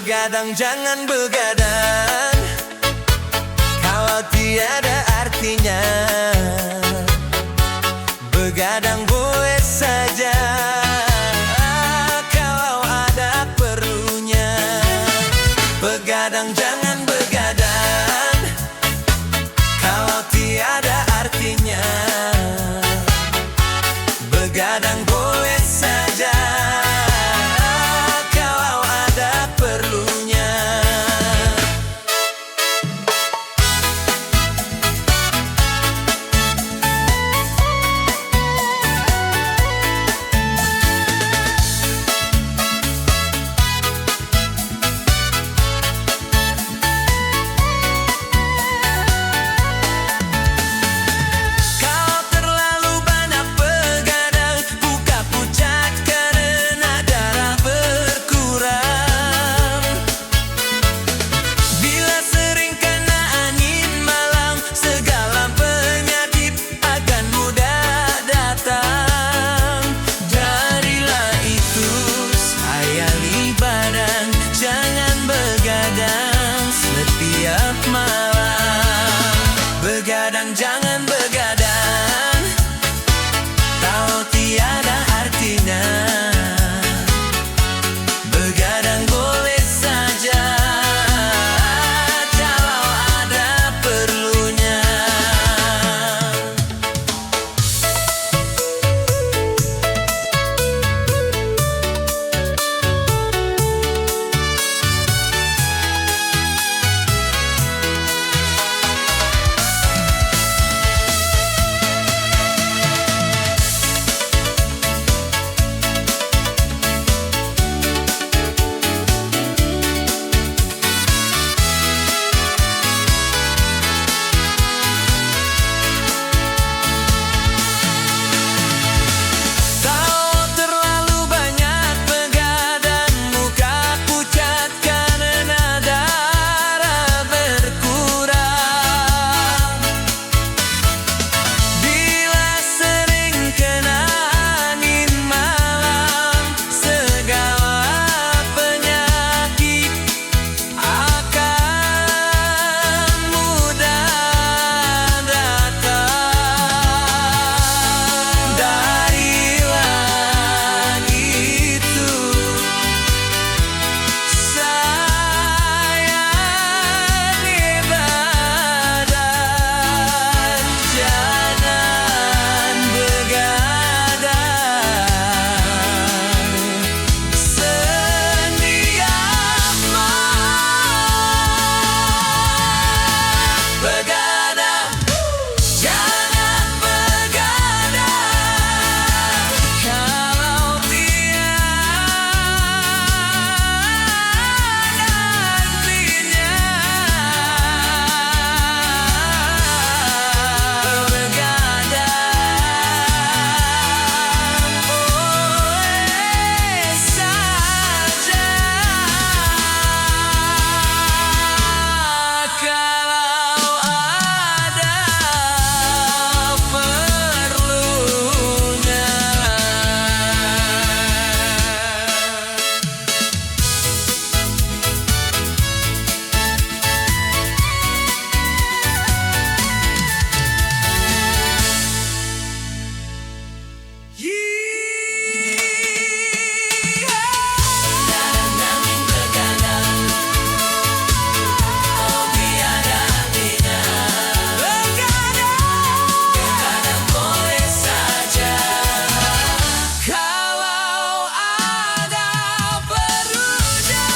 Begadang jangan begadang, kalau tiada artinya. Begadang boleh saja, kalau ada perlunya. Begadang jangan begadang, kalau tiada artinya. Begadang boleh saja, kalau ada perlunya. Kalau terlalu banyak begadang, buka pucat karena darah berkurang. Bila sering kena angin malam, segala penyakit akan mudah datang. Darilah itu, sayali badan, jangan begadang setiap malam. Begadang jangan begadang, kalau tiada artinya. Begadang boleh saja, kalau ada perlunya. Kalau terlalu banyak begadang, muka pucat karena darah berkurang. Bila sering kena angin malam, segala penyakit akan mudah datang. Darilah itu, sayali badan, jangan begadang setiap malam. Begadang jangan begadang, kalau tiada artinya. Begadang boleh saja, kalau ada perlunya. Begadang boleh saja, kalau ada perlunya.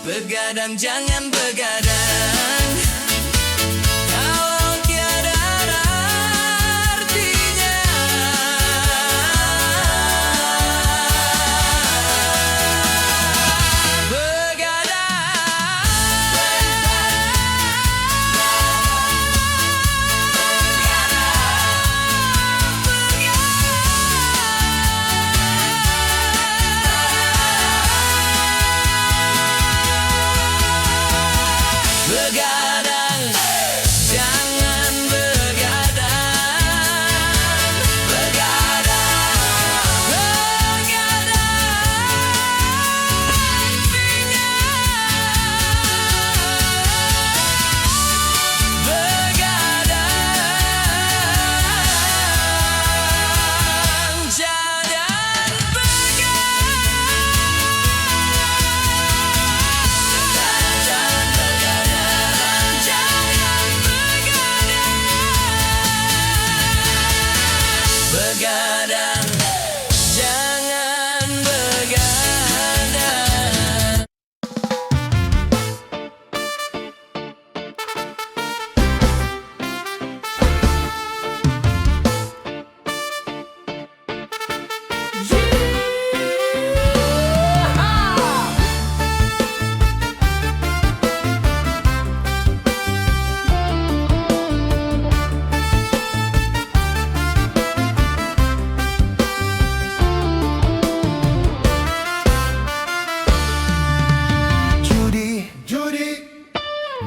Begadang jangan begadang, kalau tiada artinya. Begadang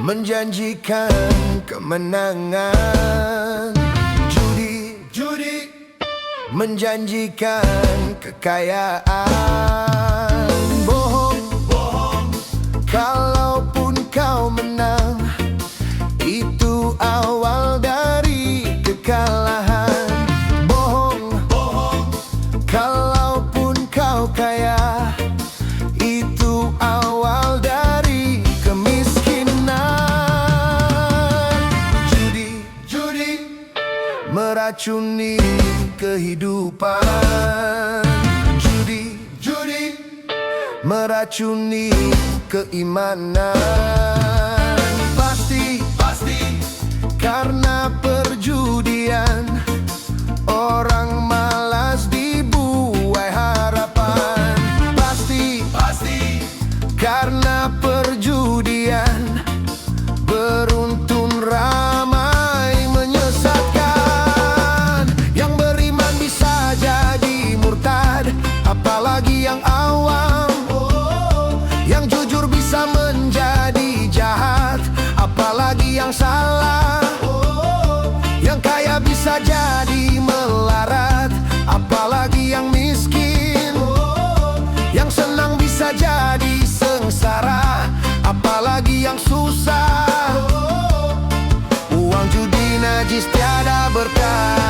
menjanjikan kemenangan. Judi menjanjikan kekayaan. Bohong, kalaupun kau menang, itu awal dari kekalahan. Bohong, kalaupun kau kaya, itu awal dari kemiskinan. Judi meracuni kehidupan. Judi meracuni keimanan. Pasti karena perjudian, orang malas dibuai harapan. Pasti karena perjudian, beruntun ramai menyesatkan. Yang beriman bisa jadi murtad, apalagi yang awam. Yang jujur bisa menjadi jahat, apalagi yang salah. Yang kaya bisa jadi melarat, apalagi yang miskin. Yang senang bisa jadi sengsara, apalagi yang susah. Uang judi najis tiada berkah.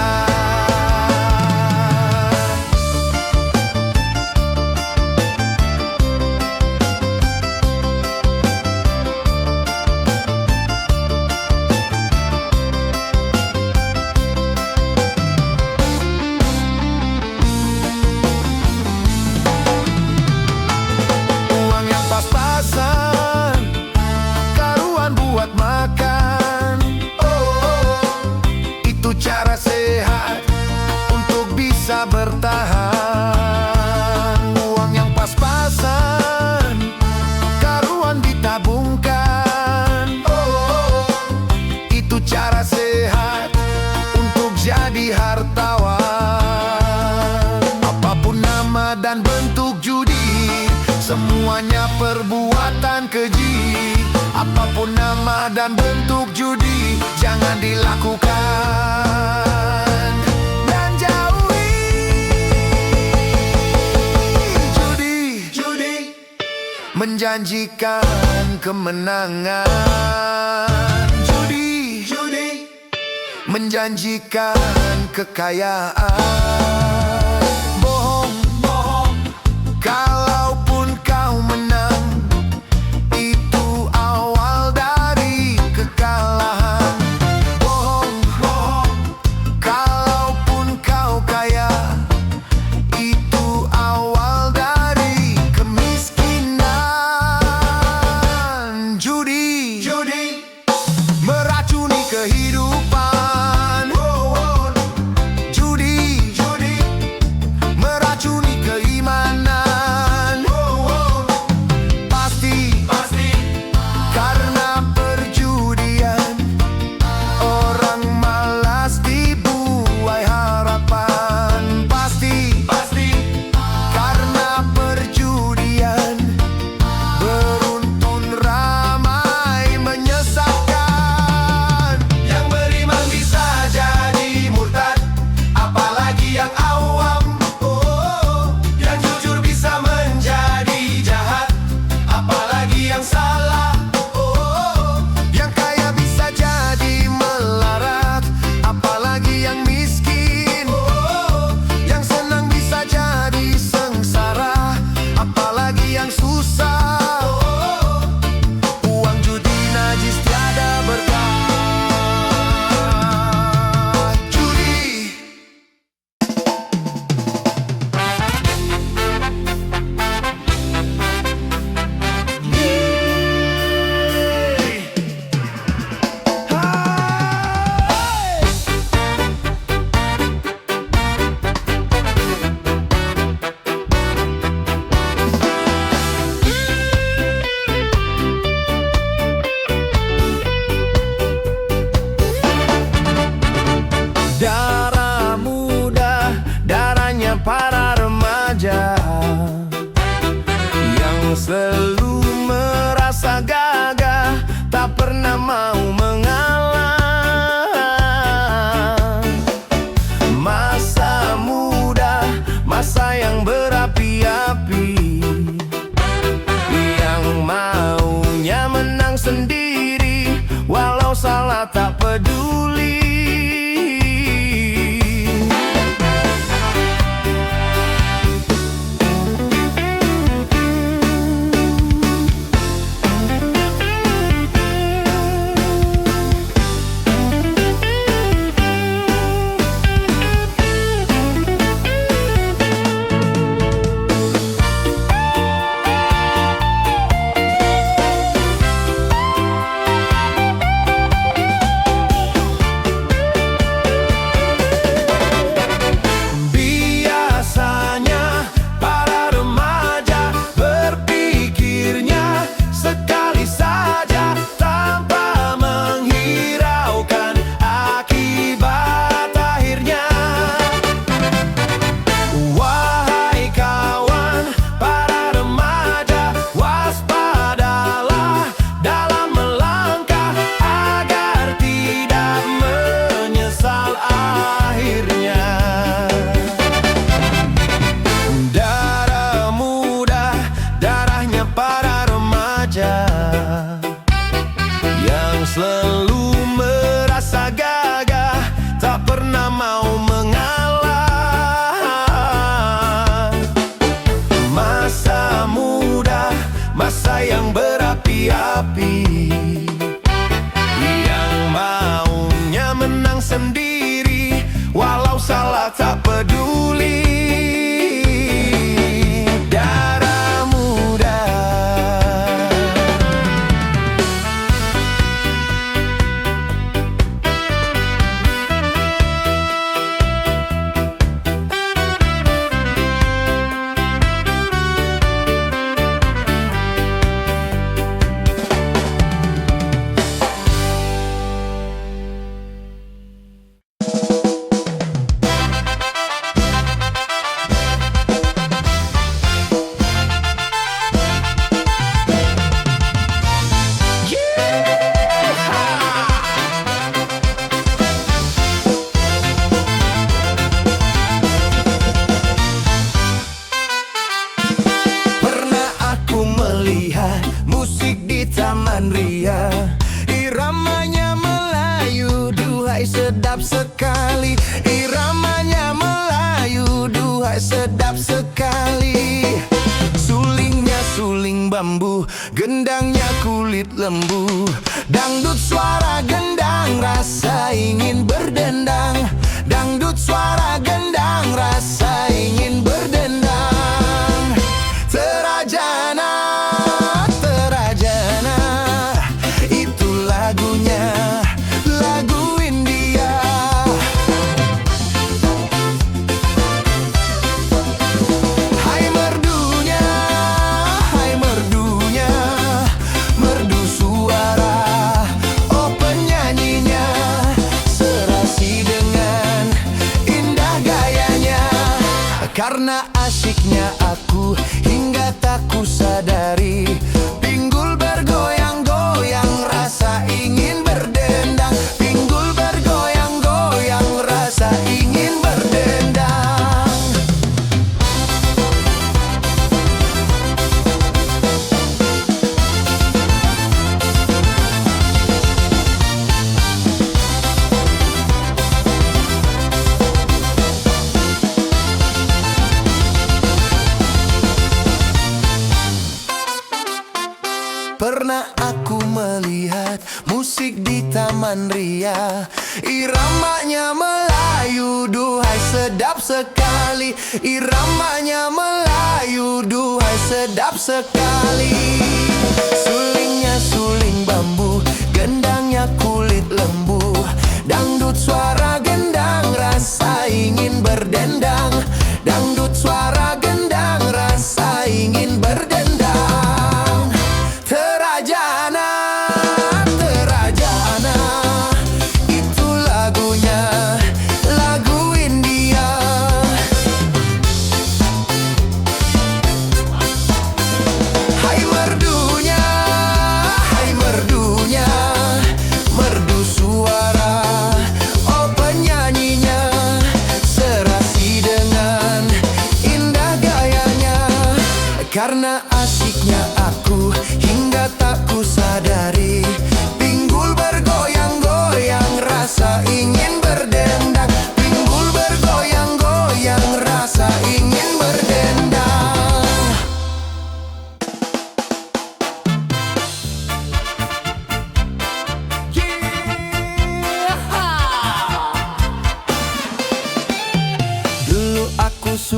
Pas-pasan, karuan buat makan. Itu cara sehat untuk bisa bertahan. Uang yang pas-pasan, karuan ditabungkan. Itu cara sehat untuk jadi hartawan. Apapun nama dan bentuk judi, semuanya perbuatan keji. Apapun nama dan bentuk judi, jangan dilakukan dan jauhi. Judi menjanjikan kemenangan. Judi menjanjikan kekayaan. Bohong, kalaupun kau menang, itu awal dari kekalahan. Bohong, kalaupun kau kaya, itu awal dari kemiskinan. Judi meracuni kehidupan. Judi meracuni keimanan. Pasti karena perjudian, orang malas dibuai harapan. Pasti karena perjudian, beruntun ramai salah tak peduli. Selalu merasa gagah, tak pernah mau mengalah. Masa muda, masa yang berapi-api, yang maunya menang sendiri, walau salah tak peduli. Darah muda. Musik di Taman Ria, iramanya Melayu, duhai sedap sekali. Iramanya Melayu, duhai sedap sekali. Sulingnya suling bambu, gendangnya kulit lembu. Dangdut suara gendang, rasa ingin berdendang. Dangdut suara gendang, rasa ingin berdendang. Terajana, lagu India. Hai merdunya, merdu suara, oh penyanyinya, serasi dengan indah gayanya. Karena asyiknya aku hingga tak kusadari, pinggul bergoyang-goyang, rasa ingin berdendang. Pinggul bergoyang-goyang, rasa ingin berdendang. Pernah aku melihat musik di Taman Ria, iramanya Melayu, duhai sedap sekali. Iramanya Melayu, duhai sedap sekali. Sulingnya suling bambu, gendangnya kulit lembu. Dangdut suara gendang, rasa ingin berdendang. Dangdut suara gendang, rasa ingin berdendang. Karena asyiknya aku hingga tak kusadari, pinggul bergoyang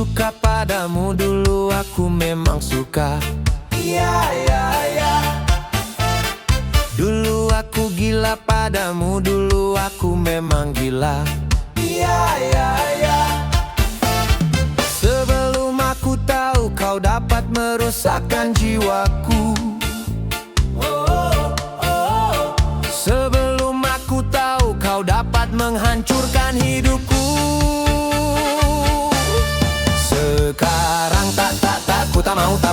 suka padamu, dulu aku memang suka. Dulu aku gila padamu, dulu aku memang gila. Sebelum aku tahu kau dapat merusakkan jiwaku. Sebelum aku tahu kau dapat menghancurkan hidupku. Sekarang tak ku tak mau ku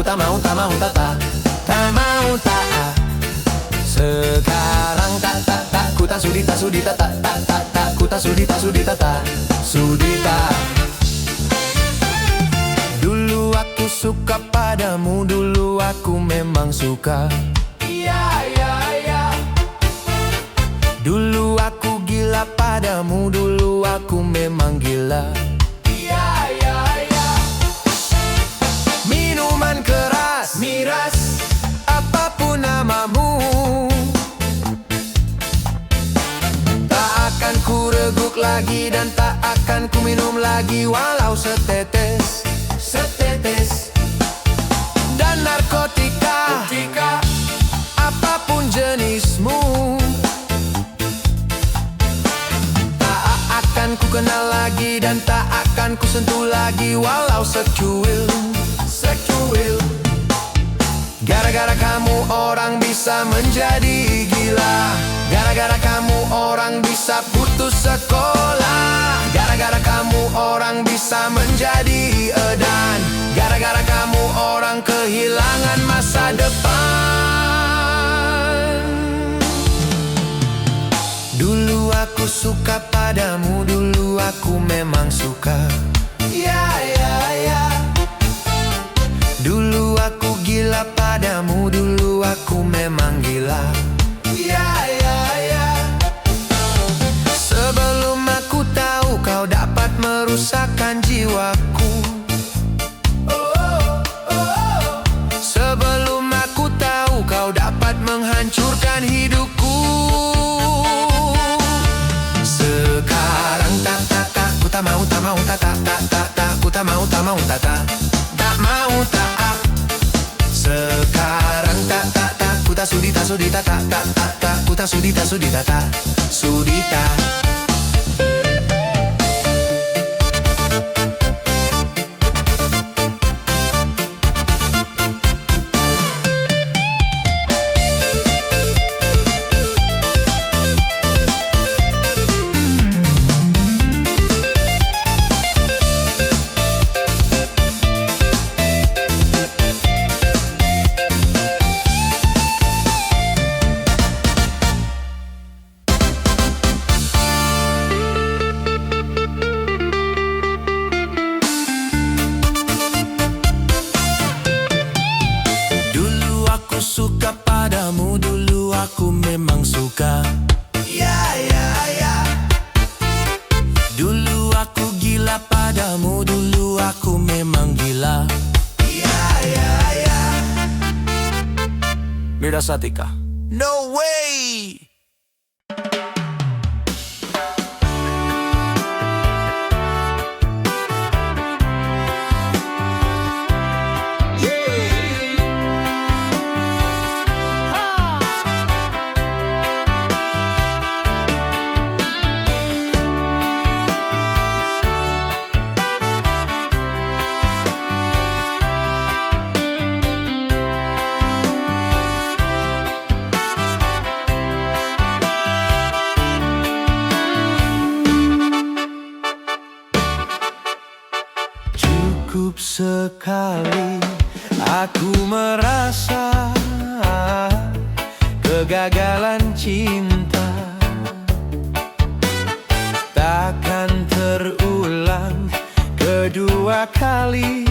tak mau tak mau tak. Sekarang tak ku tak sudi ku tak sudi tak. Dulu aku suka padamu, dulu aku memang suka. Dulu aku gila padamu, dulu aku memang gila. Minuman keras, miras, apapun namamu, tak akan ku reguk lagi dan tak akan ku minum lagi, walau setetes. Dan narkotika, apapun jenismu, tak akan ku kenal lagi dan tak akan ku sentuh lagi, walau secuil. Gara-gara kamu orang bisa menjadi gila. Gara-gara kamu orang bisa putus sekolah. Gara-gara kamu orang bisa menjadi edan. Gara-gara kamu orang kehilangan masa depan. Dulu aku suka padamu, dulu aku memang suka. Dulu aku gila padamu, dulu aku memang gila. Sebelum aku tahu kau dapat merusakkan jiwaku. Sebelum aku tahu kau dapat menghancurkan hidupku. Sekarang tak ku tak mau ku tak mau tak mau tak. Sekarang tak ku tak sudi ku tak sudi tak. Suka padamu, dulu aku memang suka. Dulu aku gila padamu, dulu aku memang gila. Mira Satika. No way! Cukup sekali aku merasa kegagalan cinta takkan terulang kedua kali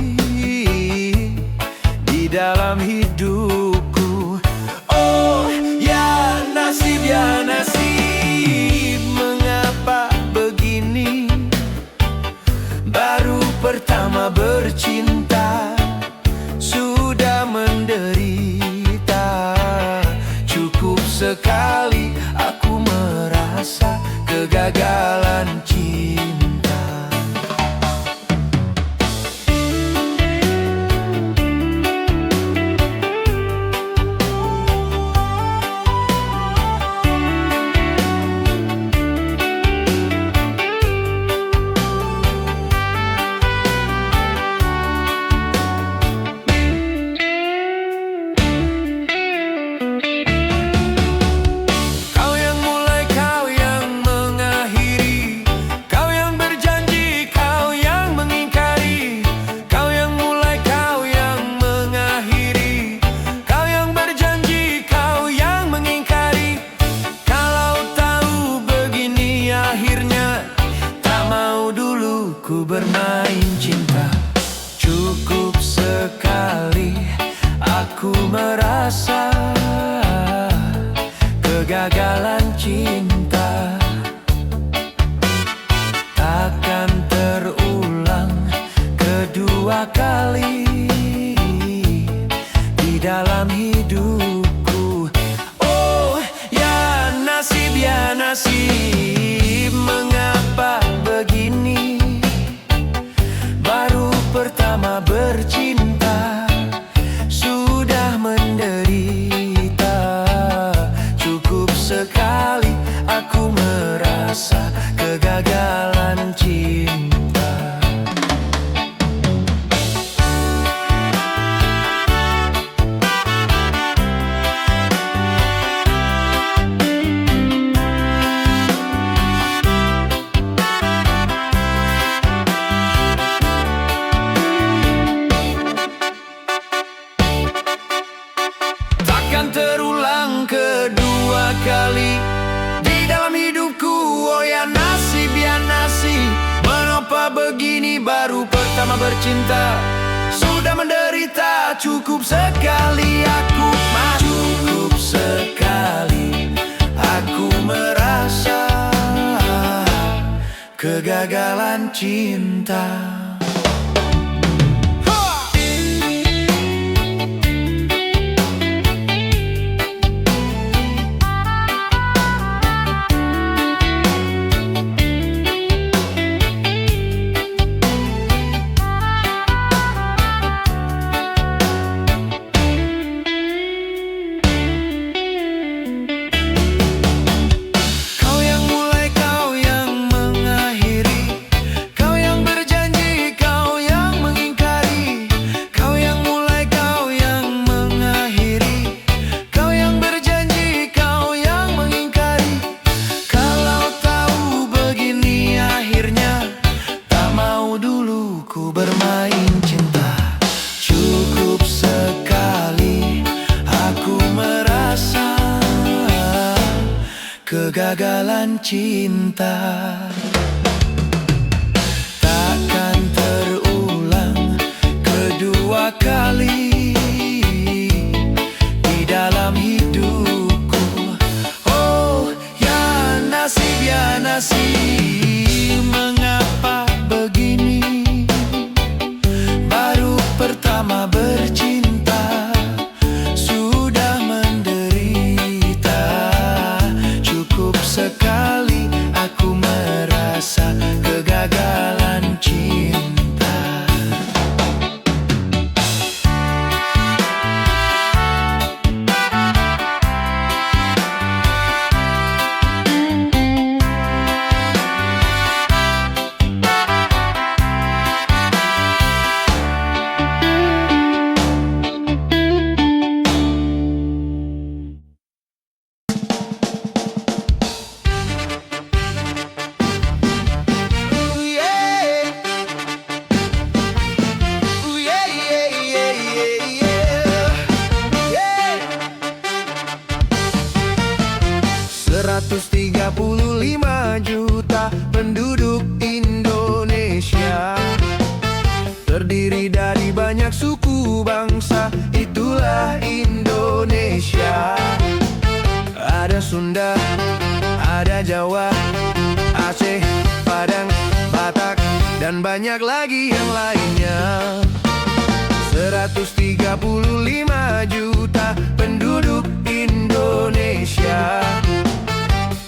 di dalam hidupku. Oh ya nasib, mengapa begini? Baru pertama bercinta sudah menderita. Cukup sekali aku merasa kegagalan cinta. kegagalan cinta takkan terulang kedua kali di dalam hidupku. Oh ya nasib, mengapa begini? Baru pertama bercinta sudah menderita. Cukup sekali aku merasa kegagalan cinta. Takkan terulang kedua kali di dalam hidupku. Oh ya nasib, mengapa begini? Baru pertama bercinta sudah menderita. Cukup sekali aku cukup sekali aku merasa kegagalan cinta. Bermain cinta, cukup sekali aku merasa kegagalan cinta. Takkan terulang kedua kali di dalam hidupku. Oh ya nasib, mengapa begini? Pertama bercinta sudah menderita. Cukup sekali aku merasa kegagalan cinta. Lima juta penduduk Indonesia, terdiri dari banyak suku bangsa, itulah Indonesia. Ada Sunda, ada Jawa, Aceh, Padang, Batak, dan banyak lagi yang lainnya. 135 juta penduduk Indonesia,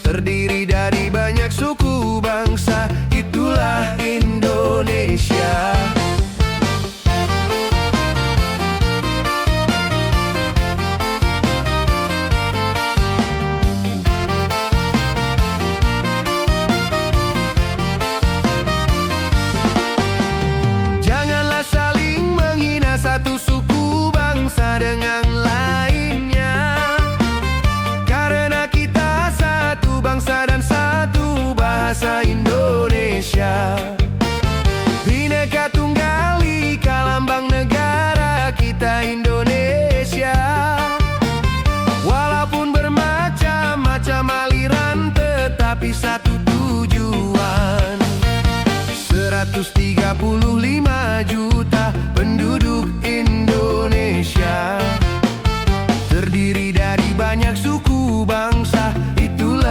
terdiri dari banyak suku bangsa, itulah Indonesia. Janganlah saling menghina satu suku bangsa dengan lainnya, karena kita satu bangsa dan satu bahasa Indonesia. Bhinneka Tunggal Ika, lambang negara kita Indonesia. Walaupun bermacam-macam aliran, tetapi satu tujuan. 135 juta penduduk Indonesia, terdiri dari banyak suku bangsa,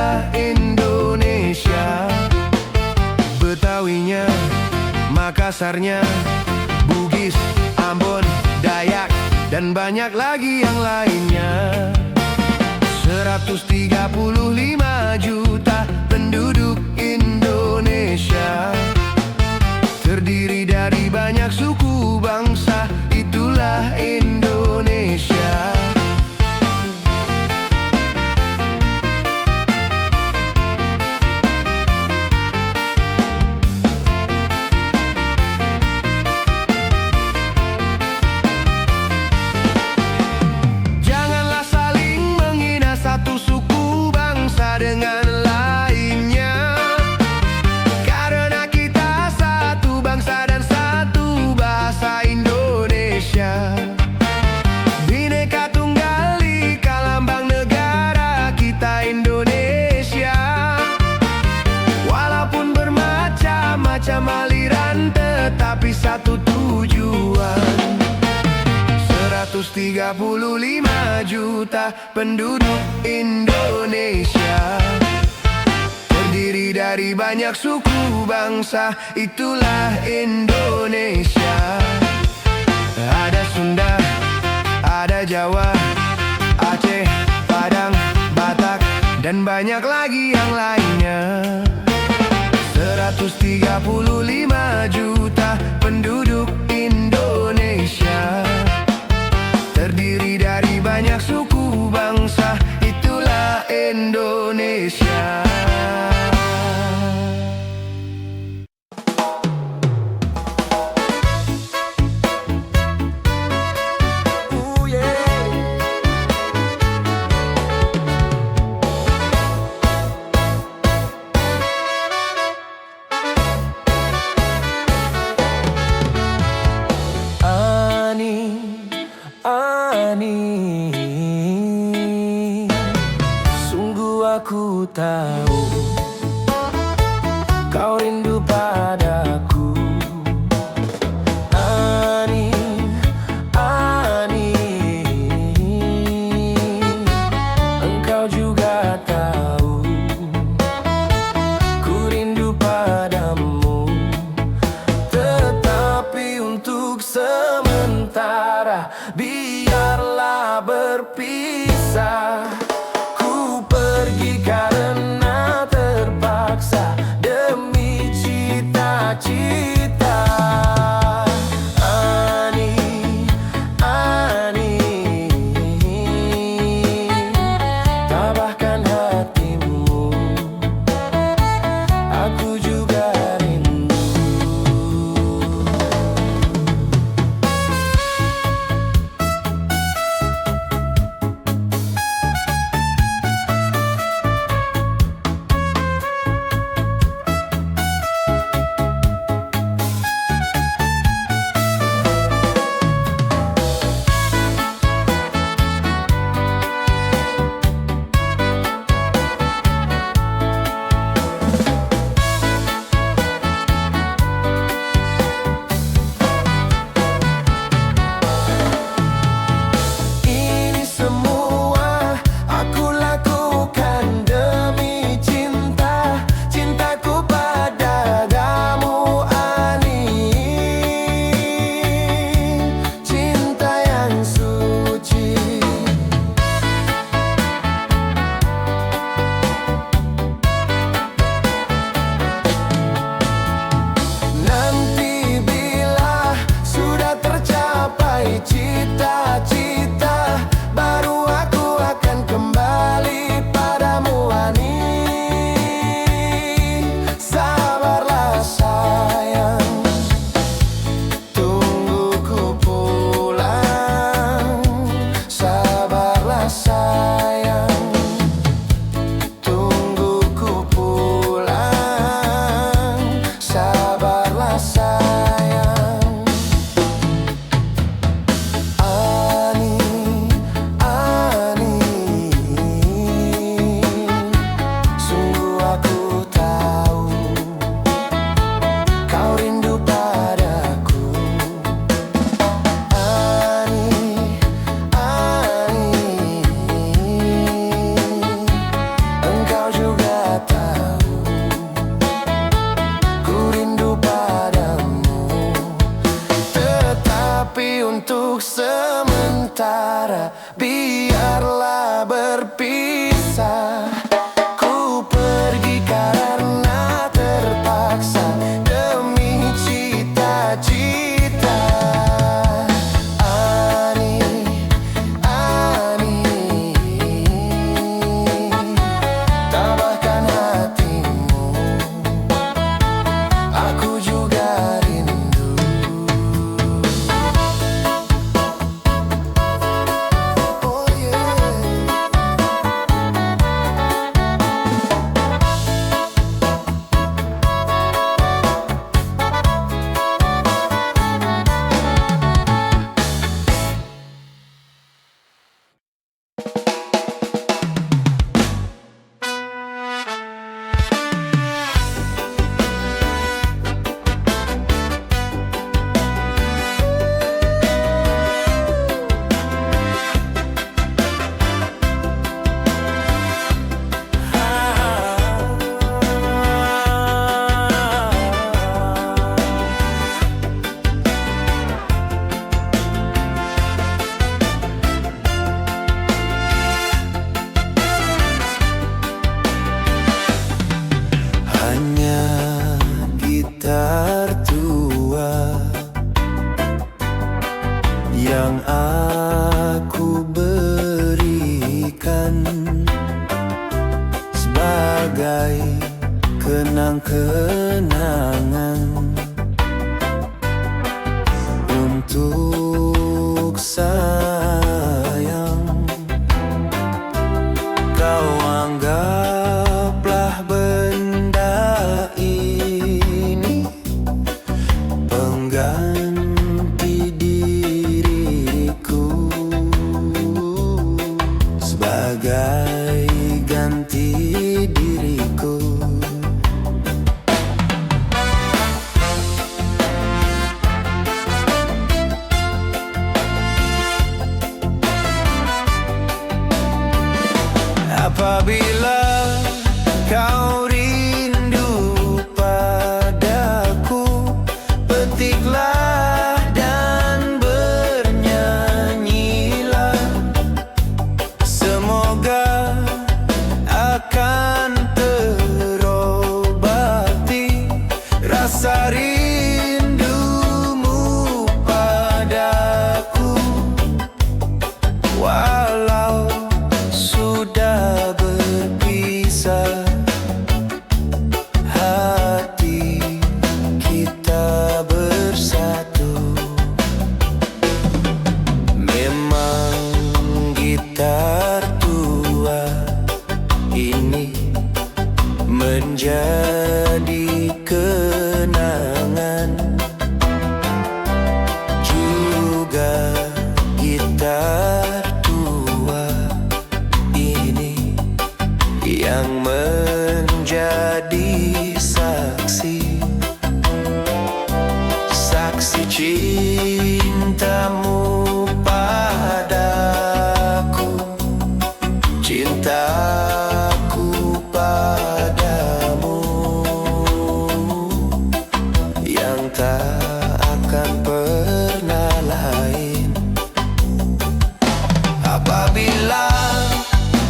itulah Indonesia. Betawinya, Makassarnya, Bugis, Ambon, Dayak, dan banyak lagi yang lainnya. 135 juta penduduk Indonesia, terdiri dari banyak suku bangsa, itulah Indonesia. Janganlah saling menghina satu suku bangsa dengan lainnya, karena kita satu bangsa dan satu bahasa Indonesia. Bhinneka Tunggal Ika, lambang negara kita Indonesia. Walaupun bermacam-macam aliran, tetapi satu tujuan. 135 juta penduduk Indonesia, terdiri dari banyak suku bangsa, itulah Indonesia. Ada Sunda, ada Jawa, Aceh, Padang, Batak, dan banyak lagi yang lainnya. 135 juta penduduk Indonesia, terdiri dari banyak suku bangsa, itulah Indonesia. Ani, sungguh aku tahu kau rindu padaku. Ani, engkau juga tahu ku rindu padamu. Tetapi untuk sementara biarlah berpisah. Ku pergi karena terpaksa demi kita berpisah. Ku pergi karena terpaksa demi cita-cita. Ani, Ani, tabahkan hatimu, aku juga rindu. Oh yeah. Hanya gitar tua yang aku berikan sebagai kenang-kenangan untuk sayang. Kau anggaplah benda ini pengganti diriku, sebagai ganti diriku. Apabila kau rindu padaku, petiklah dan bernyanyilah. Semoga akan terobati rasa rindumu padaku, walau sudah berpisah. Hati kita bersatu. Memang gitar tua ini menjadi kenangan. Juga gitar tua ini yang menjadi saksi, saksi cintamu padaku, cintaku padamu, yang tak akan pernah lain. Apabila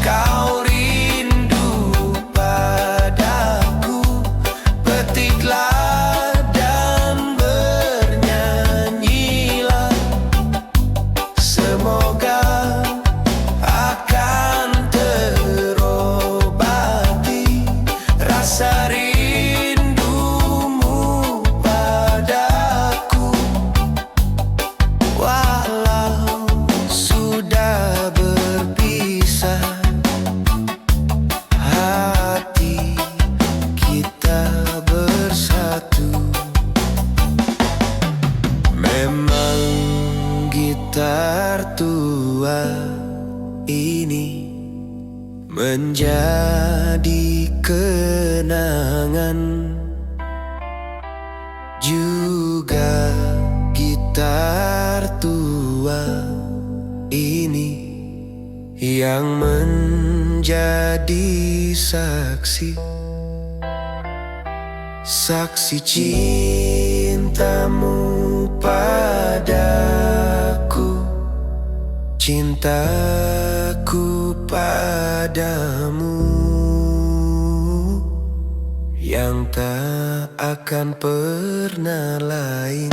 kau rindu padaku, petiklah dan bernyanyilah. Semoga akan terobati rasa rindumu padaku, walau sudah berpisah. Hati kita bersatu. Memang gitar tua ini menjadi kenangan. Juga gitar tua ini yang menjadi saksi, saksi cintamu padaku, cintaku padamu. padamu yang tak akan pernah lain.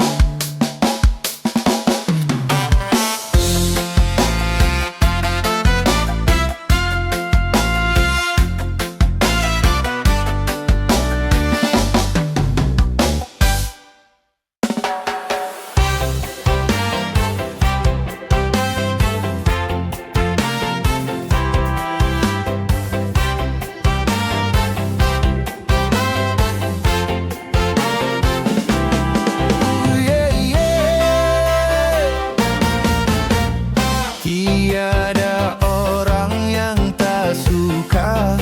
Tiada orang yang tak suka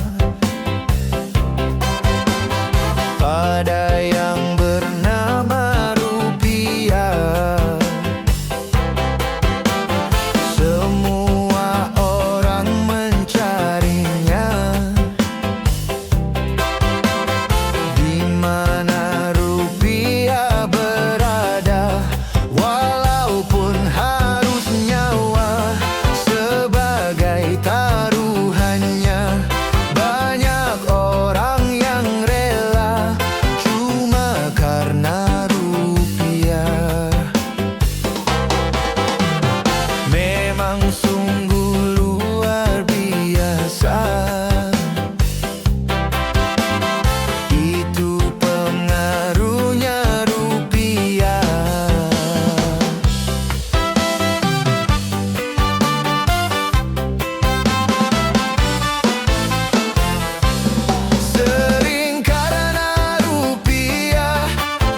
pada yang bernama rupiah. Semua orang mencarinya, di mana rupiah berada, walaupun harus nyawa sebagai taruhannya. Banyak orang yang rela cuma karena rupiah. Memang sungguh luar biasa, itu pengaruhnya rupiah. Sering karena rupiah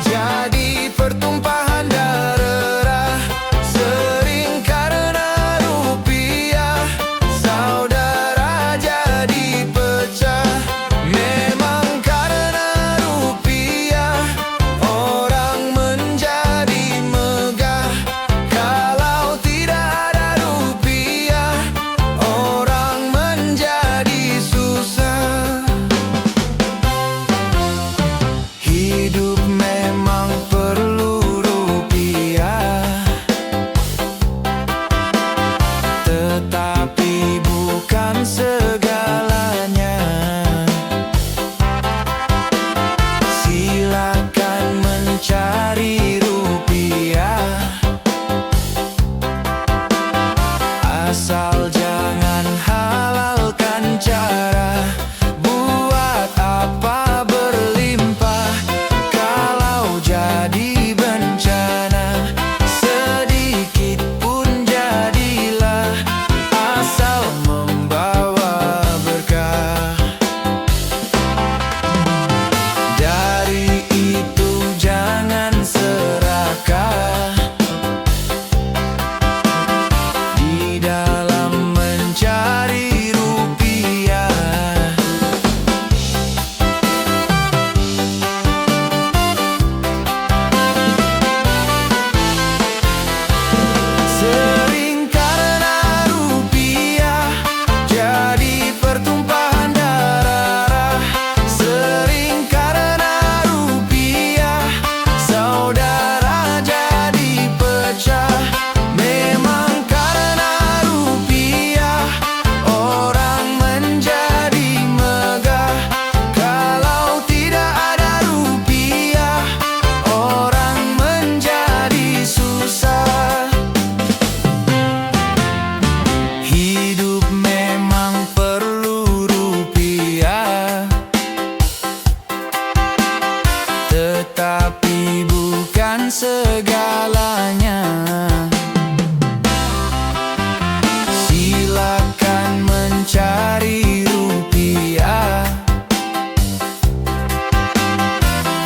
jadi pertumpahan darah. Sering karena rupiah saudara jadi pecah. Memang karena rupiah orang menjadi megah. Kalau tidak ada rupiah orang menjadi susah. Hidup memang perlu rupiah, tetapi bukan segalanya. Silakan mencari rupiah, asal jangan halalkan cara. Buat apa berlimpah kalau jadi bencana? Sedikit pun jadilah, asal membawa berkah. Dari itu jangan serakah di dalam mencari rupiah. Sering karena rupiah jadi pertumpahan darah. Sering karena rupiah saudara jadi pecah. Memang karena rupiah orang menjadi megah. Kalau tidak ada rupiah orang menjadi susah. Hidup memang perlu rupiah, tetapi bukan segalanya. Silakan mencari rupiah,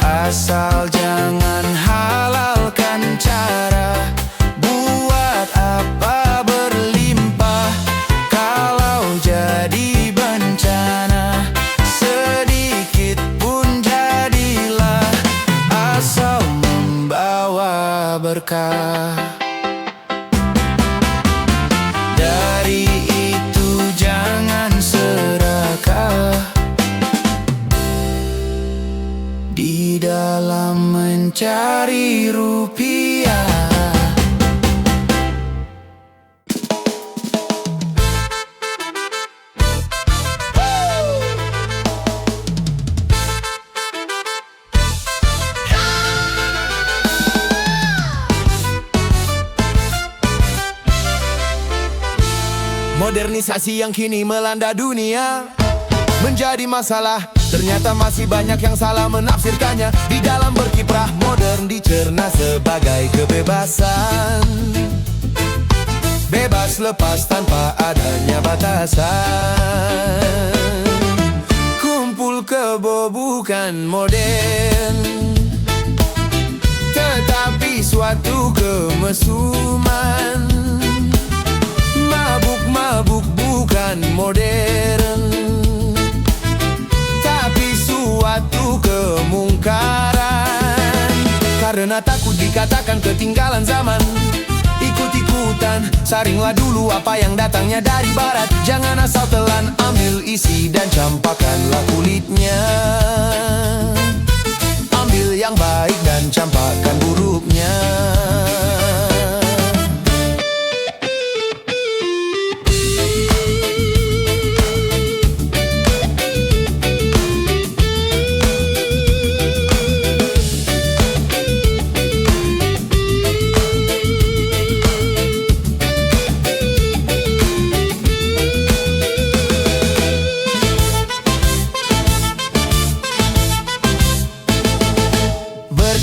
asal jangan halalkan cara. Buat apa berlimpah kalau jadi bencana? Sedikit pun jadilah, asal membawa berkah. Dari itu jangan serakah di dalam mencari rupiah. Modernisasi yang kini melanda dunia menjadi masalah. Ternyata masih banyak yang salah menafsirkannya. Di dalam berkiprah modern dicerna sebagai kebebasan, bebas lepas tanpa adanya batasan. Kumpul kebo bukan modern, tetapi suatu kemesuman. Mabuk-mabuk bukan modern, tapi suatu kemungkaran. Karena takut dikatakan ketinggalan zaman, ikut-ikutan, saringlah dulu apa yang datangnya dari barat. Jangan asal telan, ambil isi dan campakkanlah kulitnya. Ambil yang baik dan campakkan buruknya.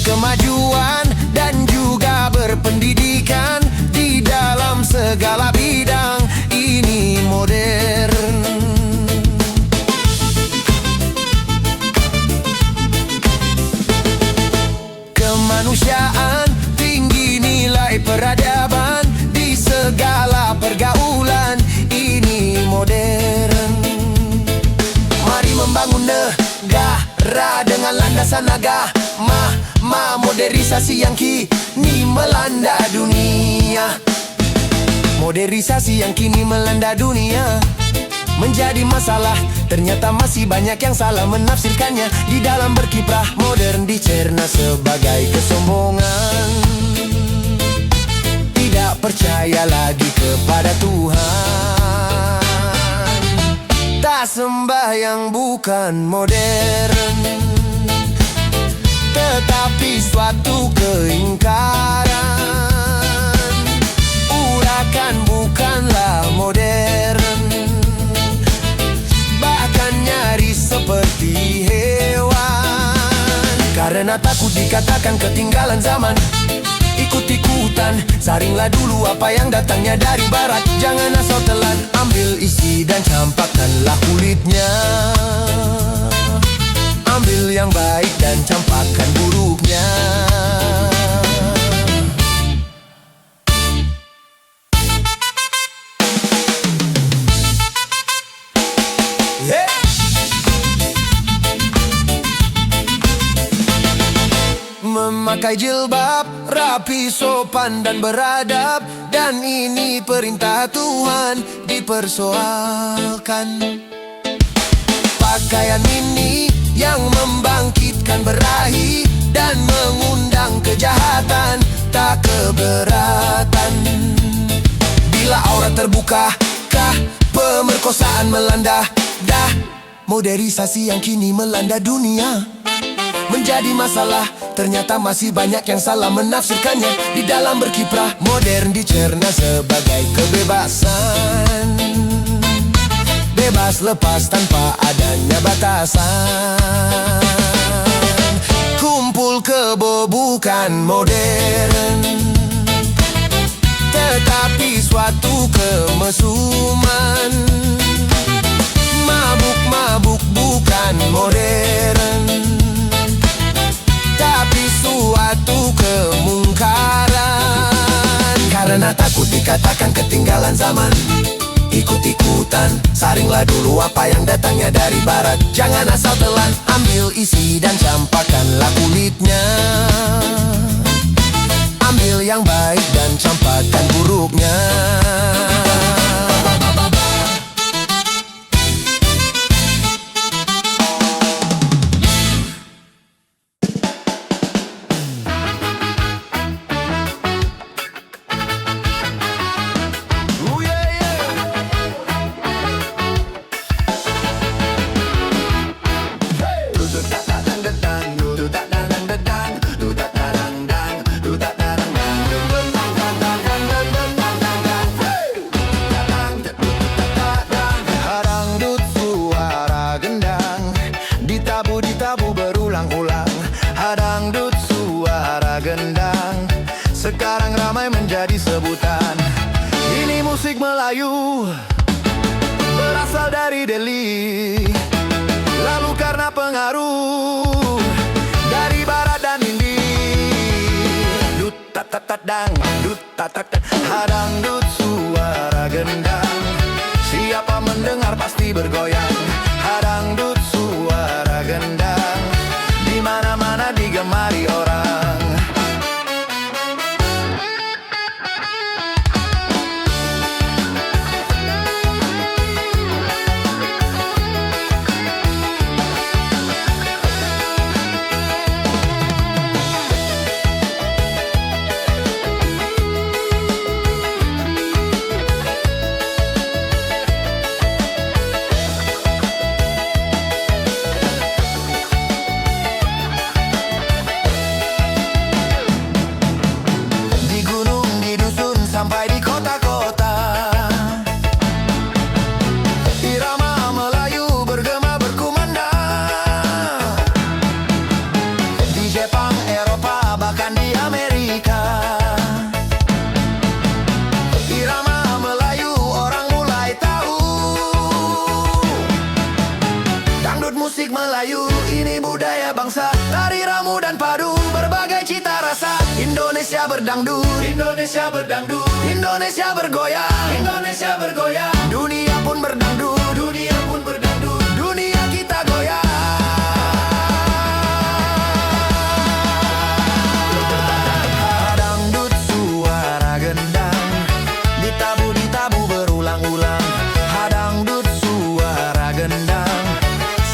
Kemajuan dan juga berpendidikan di dalam segala bidang ini modern. Kemanusiaan, tinggi nilai peradaban di segala pergaulan ini modern. Mari membangun negara dengan landasan agama. Modernisasi yang kini melanda dunia. Modernisasi yang kini melanda dunia menjadi masalah. Ternyata masih banyak yang salah menafsirkannya. Di dalam berkiprah modern dicerna sebagai kesombongan. Tidak percaya lagi kepada Tuhan, tak sembahyang bukan modern, tetapi suatu keingkaran. Urakan bukanlah modern, bahkan nyaris seperti hewan. Karena takut dikatakan ketinggalan zaman, ikut-ikutan, saringlah dulu apa yang datangnya dari barat. Jangan asal telan, ambil isi dan campakkanlah kulitnya. Ambil yang baik dan campakkan buruknya. Memakai jilbab, rapi, sopan dan beradab, dan ini perintah Tuhan dipersoalkan. Pakaian ini yang membangkitkan berahi dan mengundang kejahatan, tak keberatan. Bila aurat terbuka, kah pemerkosaan melanda. Dah modernisasi yang kini melanda dunia menjadi masalah. Ternyata masih banyak yang salah menafsirkannya. Di dalam berkiprah modern dicerna sebagai kebebasan, bebas lepas tanpa adanya batasan. Kumpul kebo bukan modern, tetapi suatu kemesuman. Mabuk-mabuk bukan modern, tapi suatu kemungkaran. Karena takut dikatakan ketinggalan zaman, ikut-ikutan, saringlah dulu apa yang datangnya dari barat. Jangan asal telan, ambil isi dan campakkanlah kulitnya. Ambil yang baik dan campakkan buruknya. menjadi sebutan. Ini musik Melayu, berasal dari Delhi, lalu karena pengaruh dari barat dan India. Dut tat tat tat dang, dut tat tat tat, hadangdut suara gendang. Siapa mendengar pasti bergoyang. Hadangdut suara gendang, di mana-mana digemari orang. Sampai di kota-kota, irama Melayu bergema berkumandang. Di Jepang, Eropa, bahkan di Amerika, irama Melayu orang mulai tahu. Dangdut musik Melayu, ini budaya bangsa, tari ramu dan padu, berbagai cita rasa. Indonesia berdangdut, Indonesia berdangdut, Indonesia bergoyang, Indonesia bergoyang. Dunia pun berdangdut, dunia pun berdangdut, dunia kita goyang. Dangdut suara gendang, ditabu berulang-ulang. Dangdut suara gendang,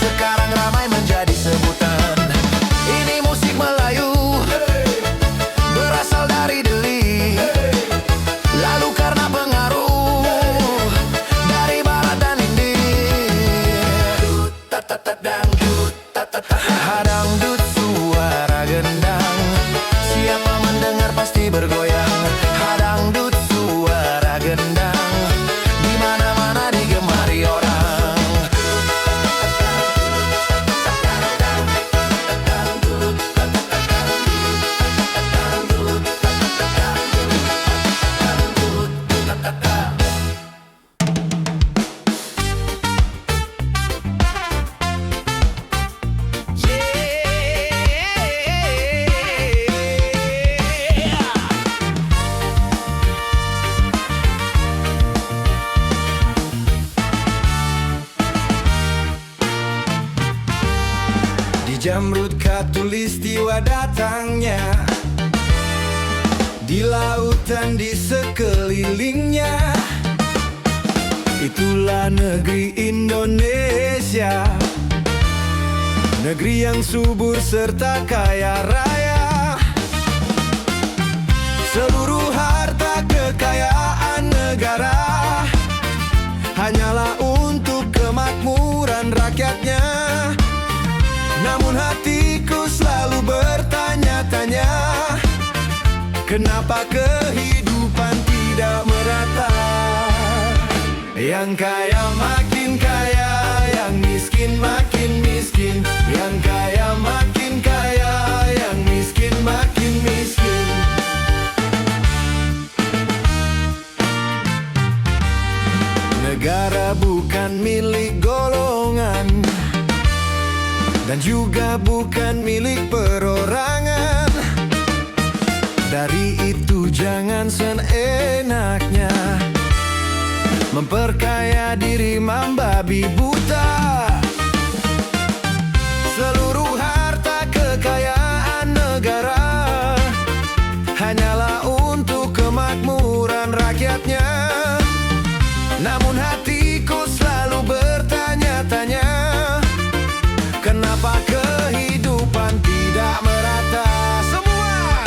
sekarang ramai menjadi sebutan. Ini musik Melayu, berasal dari Delhi, lalu karena pengaruh dari barat dan India. Dangdut hadangdut suara gendang, siapa mendengar pasti bergoyang. Hadangdut suara gendang, di mana-mana digemari orang. Di Jamrud Khatulistiwa datangnya, di lautan di sekelilingnya. Itulah negeri Indonesia, negeri yang subur serta kaya raya. Seluruh harta kekayaan negara hanyalah untuk kemakmuran rakyatnya. Namun hatiku selalu bertanya-tanya, kenapa kehidupan tidak merata? Yang kaya makin kaya, yang miskin makin miskin. Yang kaya makin kaya, yang miskin makin miskin. Negara bukan milik golongan, dan juga bukan milik perorangan. Dari itu jangan seenaknya memperkaya diri membabi buta. Seluruh harta kekayaan negara hanyalah untuk kemakmuran rakyatnya. Namun hatiku selalu bertanya-tanya, kenapa kehidupan tidak merata? Semua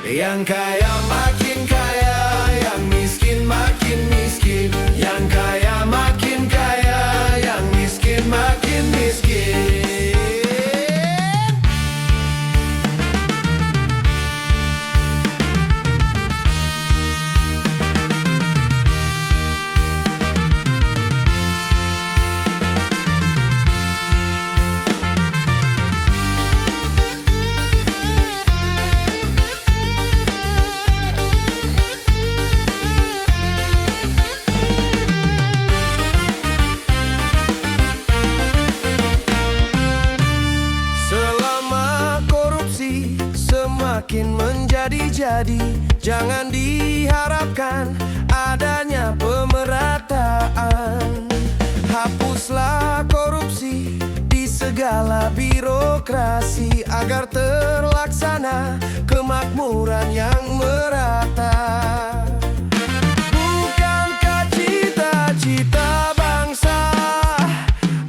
yang kaya makin kaya, yang miskin makin miskin. Yang kaya makin kaya, yang miskin makin miskin. jadi-jadi. Jangan diharapkan adanya pemerataan. Hapuslah korupsi di segala birokrasi agar terlaksana kemakmuran yang merata. Bukankah cita-cita bangsa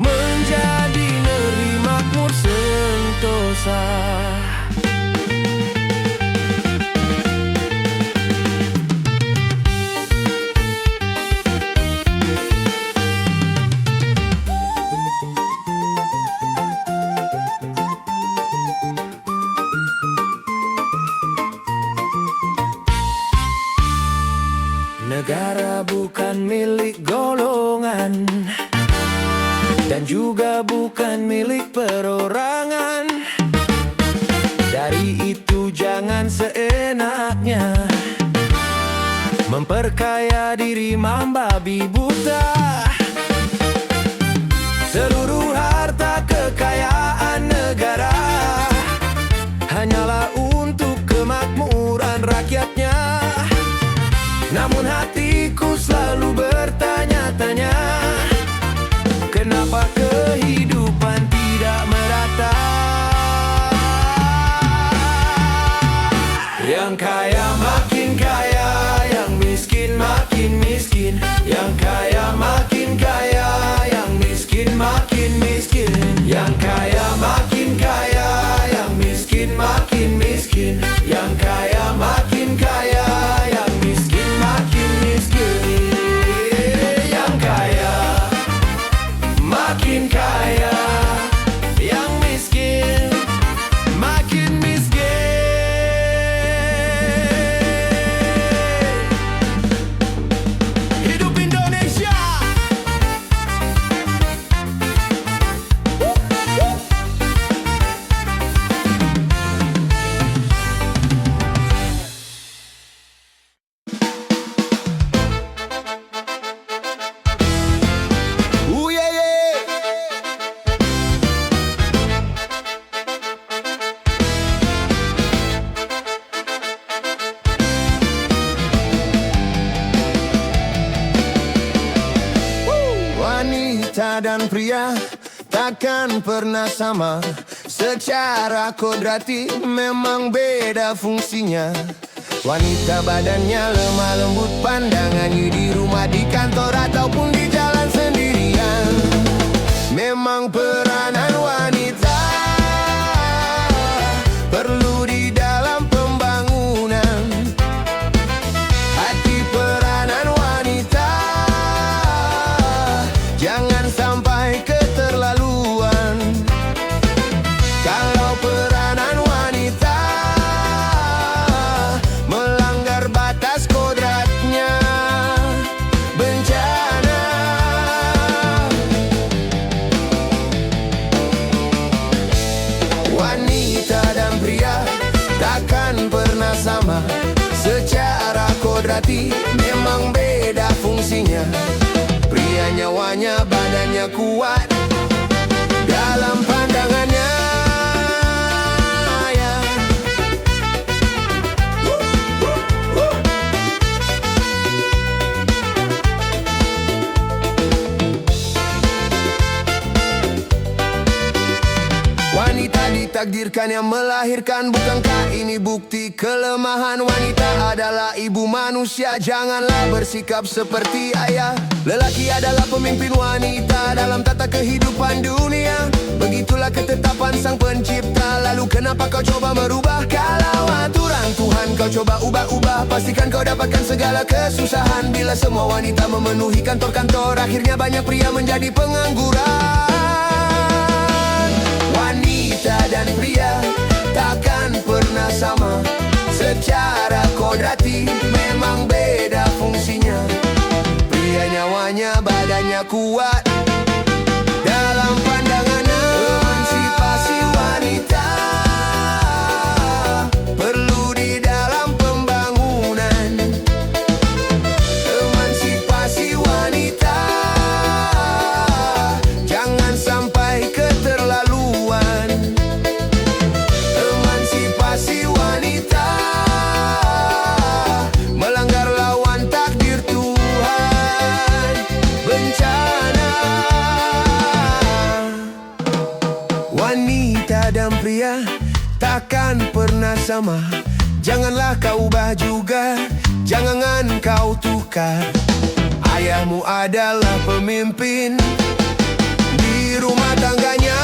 menjadi negeri makmur sentosa? Negara bukan milik golongan dan juga bukan milik perorangan. Dari itu jangan seenaknya memperkaya diri membabi buta. Seluruh harta kekayaan negara hanyalah untuk kemakmuran rakyatnya. Namun hatiku selalu bertanya-tanya, kenapa kehidupan tidak merata? Yang kaya makin kaya, yang miskin makin miskin. Yang kaya makin kaya, yang miskin makin miskin. Yang kaya makin kaya, yang miskin makin miskin. Yang kaya makin kaya, yang miskin makin miskin. Yang kaya makin kaya, yang miskin makin miskin. Hidup Indonesia. Yeah, yeah. Wanita dan pria takkan pernah sama. Secara kodrati memang beda fungsinya. Wanita badannya lemah lembut, pandangannya di rumah, di kantor ataupun di jalan sendirian. Memang peranan wanita perlu di dalam pembangunan. Hati peranan wanita jangan sampai keterlaluan. Kalau peranan wanita melanggar batas kodratnya, bencana. Wanita dan pria takkan pernah sama. Secara kodrati memang beda fungsinya. Pria nyawanya, badannya kuat dalam pandangannya, ya. Wanita ditakdirkan yang melahirkan. Bukankah ini bukti kelemahan? Wanita adalah ibu manusia, janganlah bersikap seperti ayah. Lelaki adalah pemimpin wanita dalam tata kehidupan dunia. Begitulah ketetapan sang pencipta. Lalu kenapa kau coba merubah? Kalau aturan Tuhan kau coba ubah-ubah, pastikan kau dapatkan segala kesusahan. Bila semua wanita memenuhi kantor-kantor, akhirnya banyak pria menjadi pengangguran. Wanita dan pria takkan pernah sama. Secara kodrati memang beda fungsinya. Pria nyawanya, badannya kuat dalam pandangannya. Emansipasi wanita perlu di dalam pembangunan. Emansipasi wanita jangan sampai keterlaluan. Emansipasi wanita dan pria takkan pernah sama. Janganlah kau ubah juga, jangan kau tukar. Ayahmu adalah pemimpin di rumah tangganya.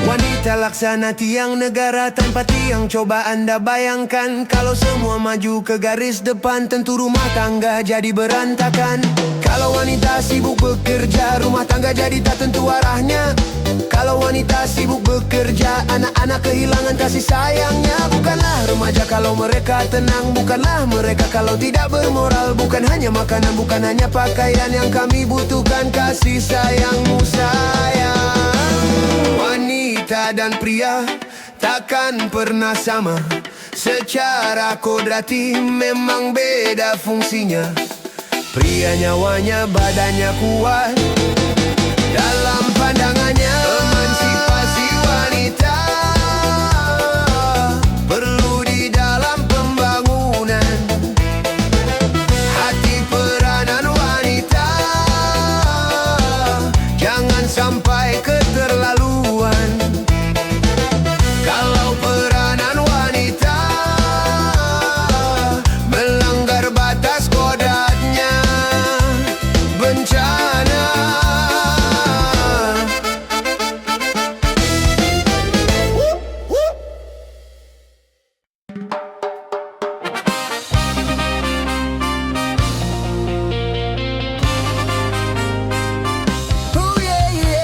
Wanita laksana tiang negara tanpa tiang. Coba Anda bayangkan kalau semua maju ke garis depan, tentu rumah tangga jadi berantakan. Kalau wanita sibuk bekerja, rumah tangga jadi tak tentu arahnya. Kalau wanita sibuk bekerja, anak-anak kehilangan kasih sayangnya. Bukanlah remaja kalau mereka tenang, bukanlah mereka kalau tidak bermoral. Bukan hanya makanan, bukan hanya pakaian yang kami butuhkan, kasih sayangmu sayang. Wanita dan pria takkan pernah sama. Secara kodrati memang beda fungsinya. Pria nyawanya, badannya kuat, dalam pandangannya emansipasi wanita perlu di dalam pembangunan. Hati peranan wanita jangan sampai keterlaluan. Kalau peranan wanita melanggar batas kodratnya, bencana. Oh yeah, yeah.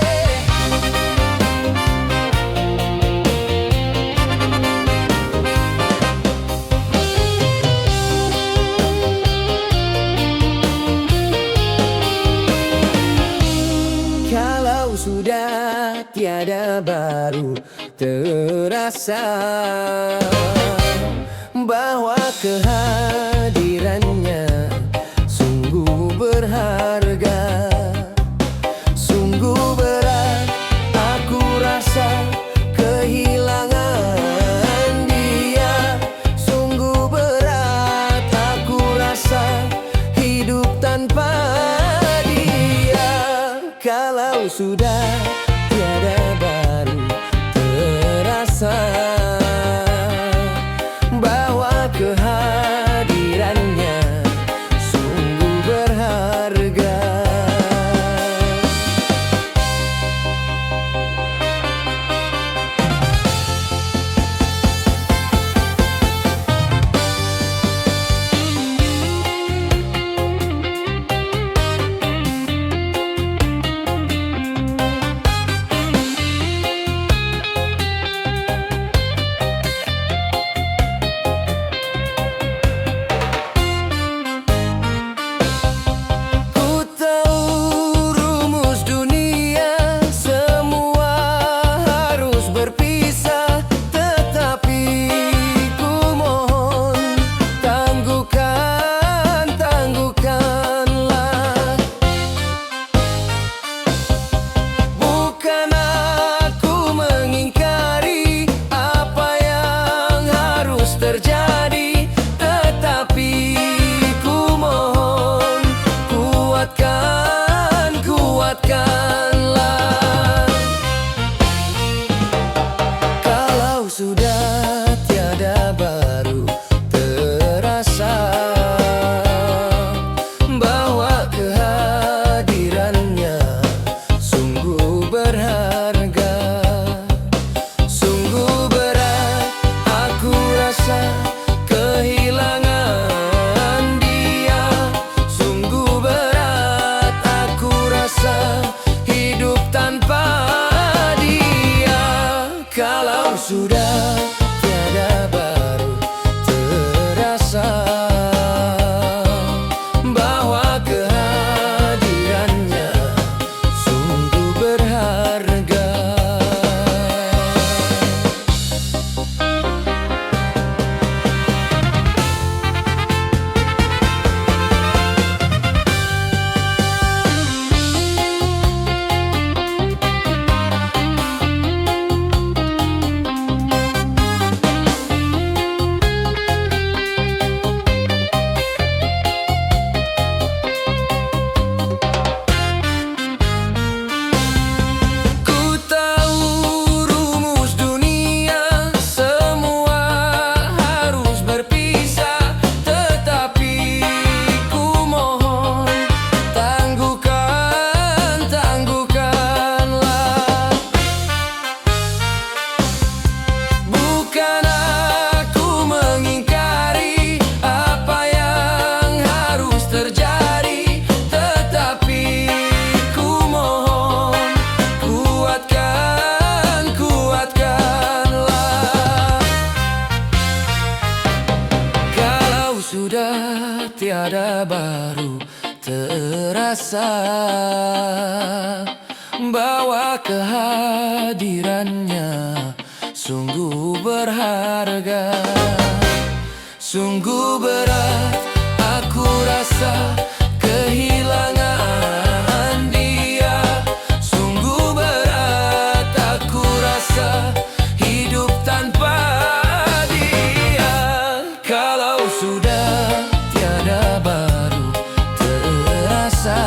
Kalau sudah tiada baru terasa bahwa kehadirannya sungguh berharga. Sungguh berat aku rasa kehilangan dia. Sungguh berat aku rasa hidup tanpa dia. Kalau sudah tiada baru terasa bahwa kehadirannya sungguh berharga. Ku tahu rumus dunia, semua harus berpisah. Tetapi ku mohon, tangguhkanlah. Bukan aku mengingkari apa yang harus terjadi, tetapi ku mohon, kuatkanlah. Kalau sudah tiada baru terasa bahwa kehadirannya sungguh berharga. Sungguh berat aku rasa kehilangan dia. Sungguh berat aku rasa hidup tanpa dia. Kalau sudah tiada baru terasa bahwa kehadirannya sungguh berharga. tiada baru terasa, bahwa kehadirannya sungguh berharga. Sungguh berat aku rasa kehilangan dia. Sungguh berat aku rasa hidup tanpa dia. Kalau sudah tiada baru terasa,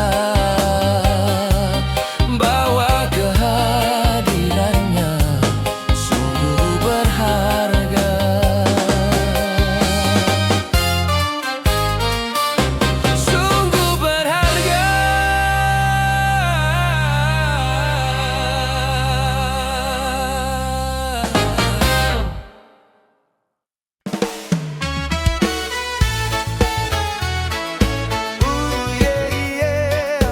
bahwa kehadirannya sungguh berharga. Sungguh berharga. Ooh, yeah, yeah.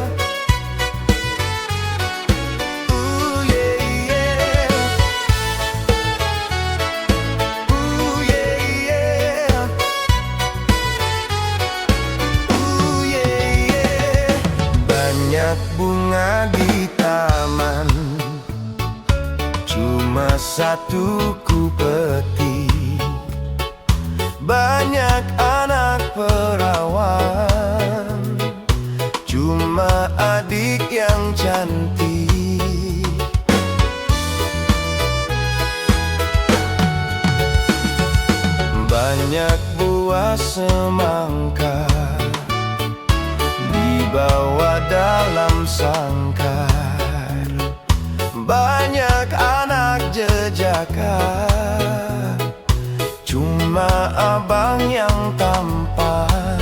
Ooh, yeah, yeah. Ooh, yeah, yeah. Ooh, yeah, yeah. Banyak bunga di taman, cuma satu ku petik. Banyak anak perawan, cuma adik yang cantik. Banyak buah semangka dibawa dalam sangkar. Banyak anak jejaka, cuma abang yang tampan.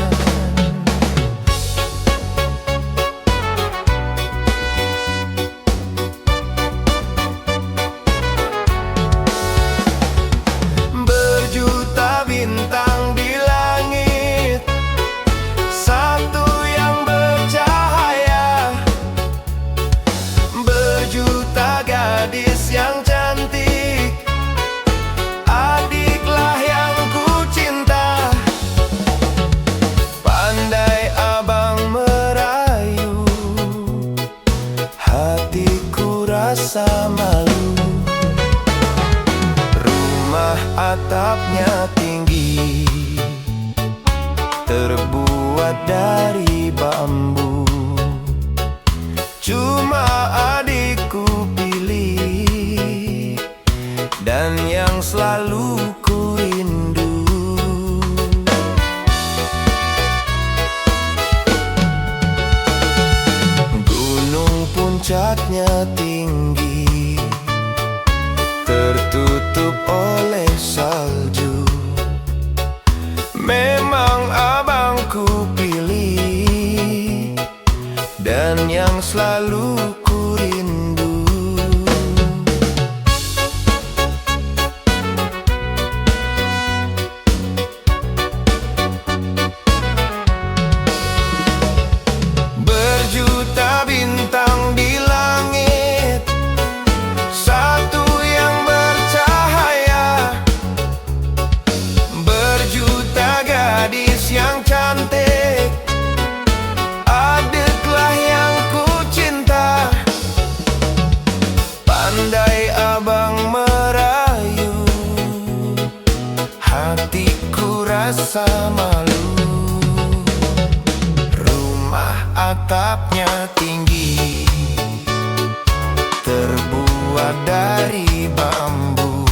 Berjuta bintang di langit, satu yang bercahaya. Berjuta gadis yang cantik, adiklah yang ku cinta. Pandai abang merayu, hatiku rasa malu. Rumah atapnya tinggi, terbuat dari bambu. Cuma adikku pilih, dan yang selalu ku rindu. Gunung puncaknya tinggi, tertutup oleh salju. Memang abangku pilih, dan yang selalu ku rindu. Berjuta bintang di langit, satu yang bercahaya. Berjuta gadis yang cantik, adiklah yang ku cinta. Pandai abang merayu, hatiku rasa malu. Rumah atapnya tinggi, terbuat dari bambu.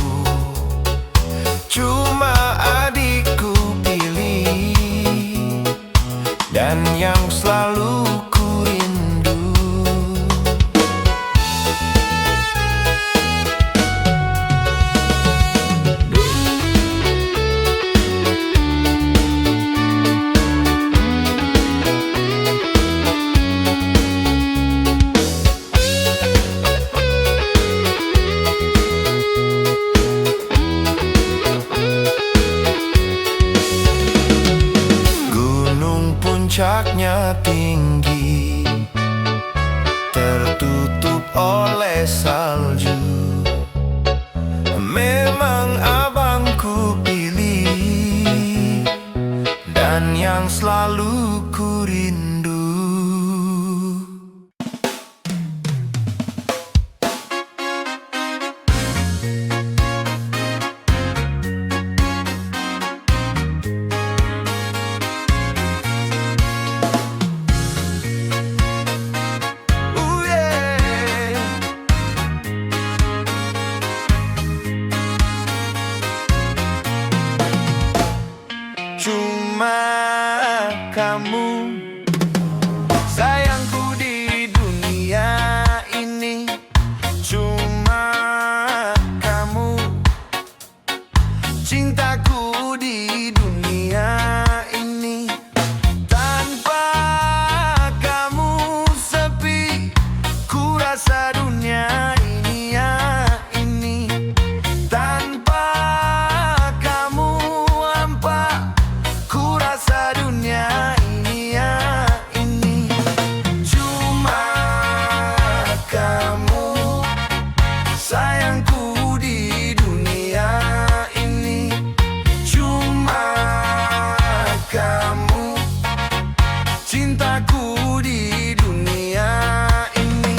Cuma adikku pilih, dan yang selalu ku rindu. yang selalu ku rindu. Cuma kamu sayangku di dunia ini. Cuma kamu cintaku di dunia ini. Tanpa kamu sepi, ku rasa dunia ini ya ini. Tanpa kamu hampa, ku rasa dunia ini ya ini. Cuma kamu sayangku di dunia ini. Cuma kamu cintaku di dunia ini.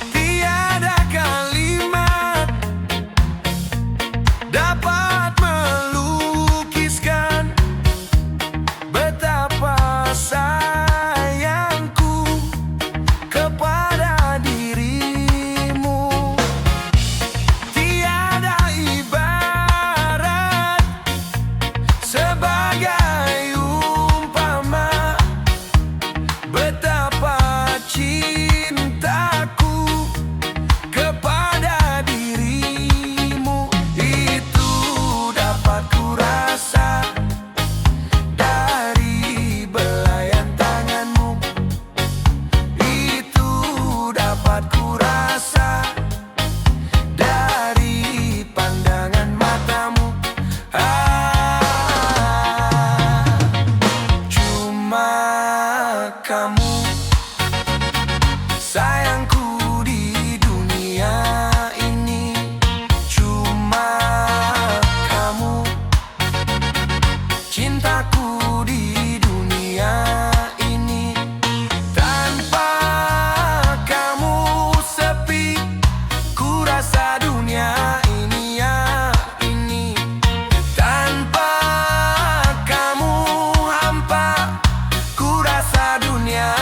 Tiada kalimat dapat melukiskan betapa sayangku kepada dirimu. Tiada ibarat sebagai umpama betapa cintaku kepada dirimu. Itu dapat ku rasa dari belayan tanganmu. Itu dapat ku rasa dari pandangan matamu. Cuma kamu sayangku di dunia ini. Cuma kamu cintaku di dunia ini. Tanpa kamu sepi, ku rasa dunia ini ya ini. Tanpa kamu hampa, ku rasa dunia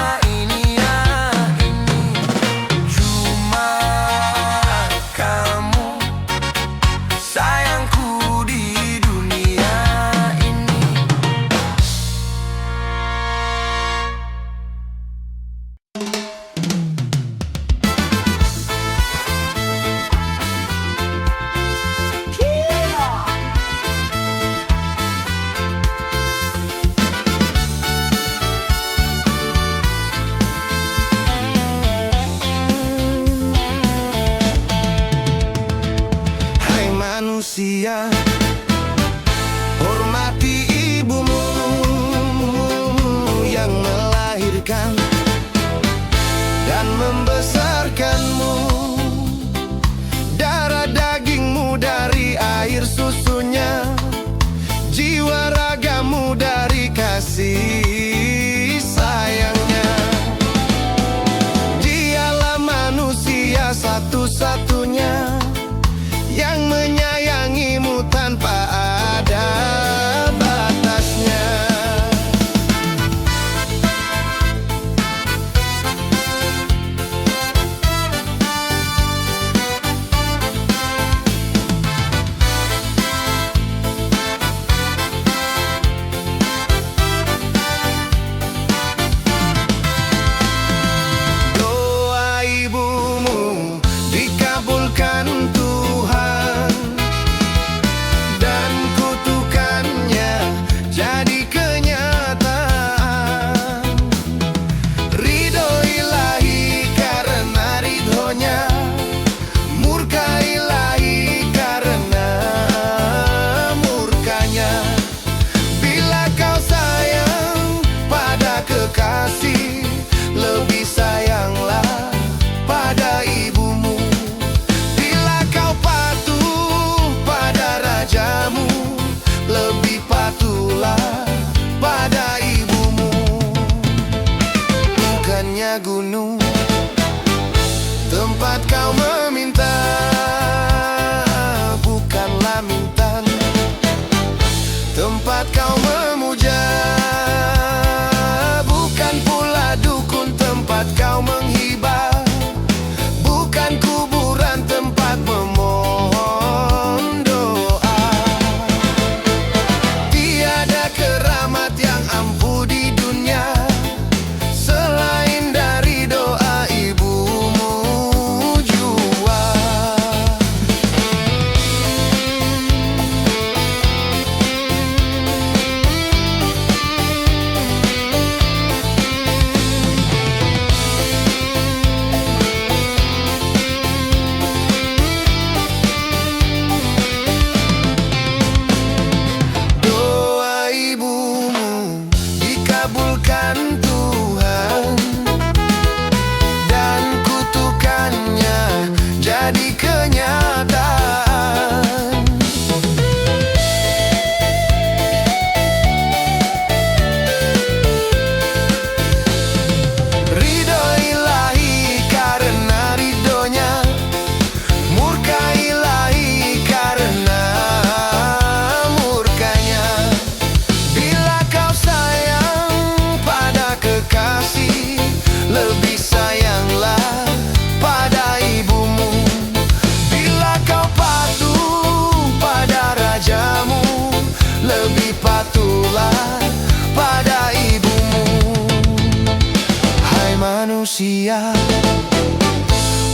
manusia.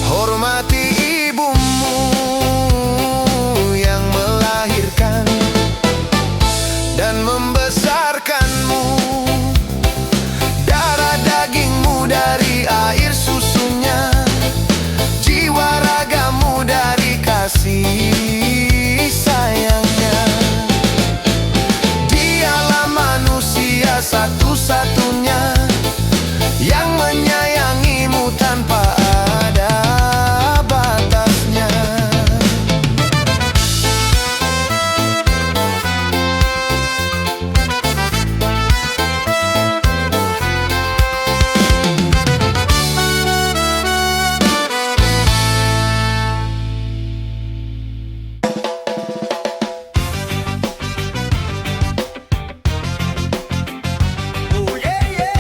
Hormati ibumu yang melahirkan dan membesarkanmu, darah dagingmu dari air susunya, jiwa ragamu dari kasih sayangnya. Dialah manusia satu-satunya yang menyayangimu tanpa ada batasnya. Oh yeah, yeah.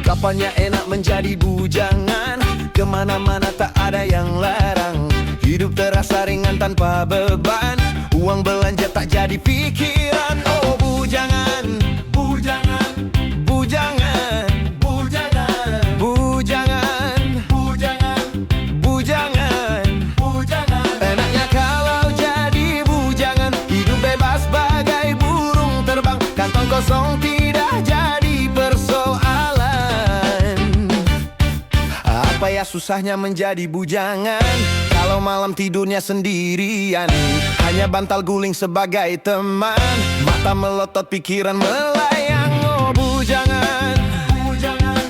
Kapannya enak menjadi bujangan, kemana-mana tak ada yang larang. Hidup terasa ringan tanpa beban, uang belanja tak jadi pikiran. Oh bujangan, bujangan, bujangan, bujangan, bujangan, bujangan, bujangan, bujangan. Enaknya kalau jadi bujangan, hidup bebas bagai burung terbang, kantong kosong tidak jadi persoalan. Apa ya susahnya menjadi bujangan kalau malam tidurnya sendirian, hanya bantal guling sebagai teman, mata melotot pikiran melayang. Oh bujangan, bujangan,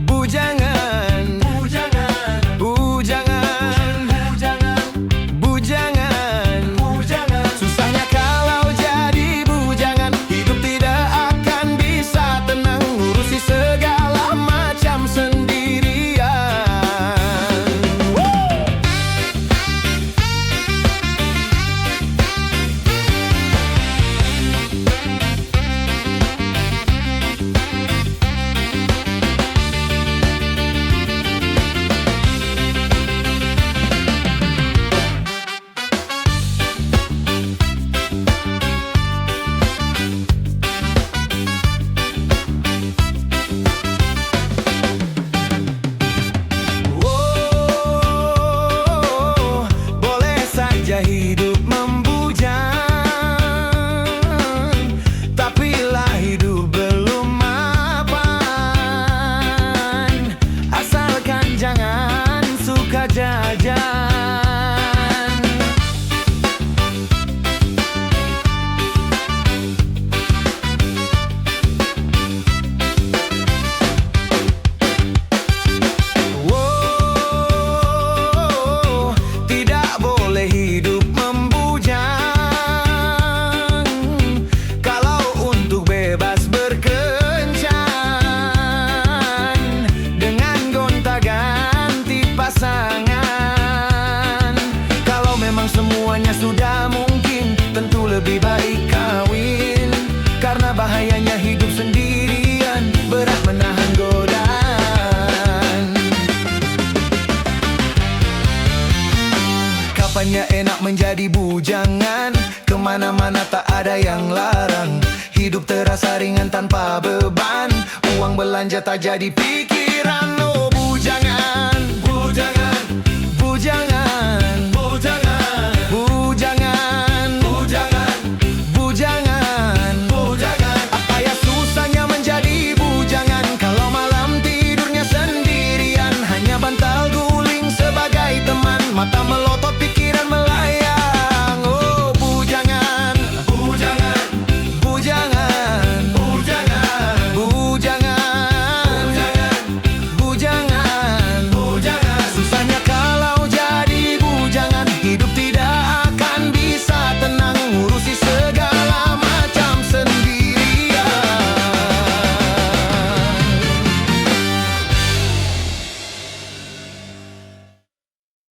bujangan, bujangan, bujangan, bujangan, bujangan, bujangan. Susahnya kalau jadi bujangan, hidup tidak akan bisa tenang, ngurusi segala macam sendirian. Hidup membujang, tapi lah hidup belum mapan, asalkan jangan suka jajan. Wow, tidak boleh hidup membujang kalau untuk bebas berkencan dengan gonta-ganti pasangan. Kalau memang semuanya sudah mungkin, tentu lebih baik kawin, karena bahayanya hidup sendirian, berat menahan godaan. Kapannya enak menjadi bujangan, kemana-mana tak ada yang larang. Hidup terasa ringan tanpa beban, uang belanja tak jadi pikir.